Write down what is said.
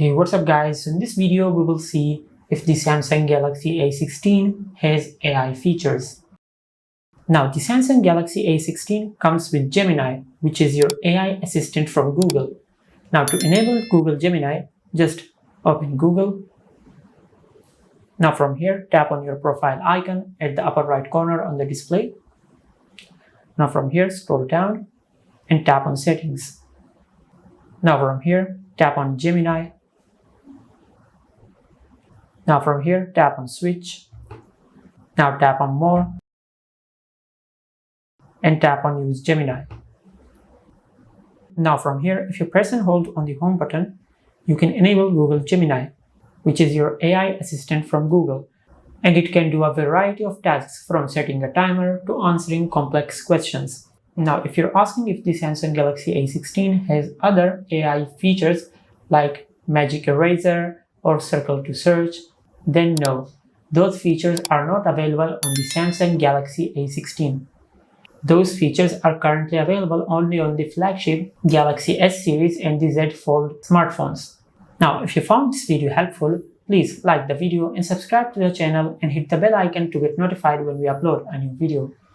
Hey, what's up guys? In this video we will see if the Samsung Galaxy A16 has AI features. Now the Samsung Galaxy A16 comes with Gemini, which is your AI assistant from Google. Now to enable Google Gemini, just open Google. Now from here, tap on your profile icon at the upper right corner on the display. Now from here, scroll down and tap on Settings. Now from here, tap on Gemini. Now from here, tap on Switch. Now tap on More and tap on Use Gemini. Now from here, if you press and hold on the Home button, you can enable Google Gemini, which is your AI assistant from Google, and it can do a variety of tasks from setting a timer to answering complex questions. Now, if you're asking if the Samsung Galaxy A16 has other AI features like Magic Eraser or Circle to Search, then no, those features are not available on the Samsung Galaxy A16. Those features are currently available only on the flagship Galaxy S series and the Z Fold smartphones. Now, if you found this video helpful, please like the video and subscribe to the channel and hit the bell icon to get notified when we upload a new video.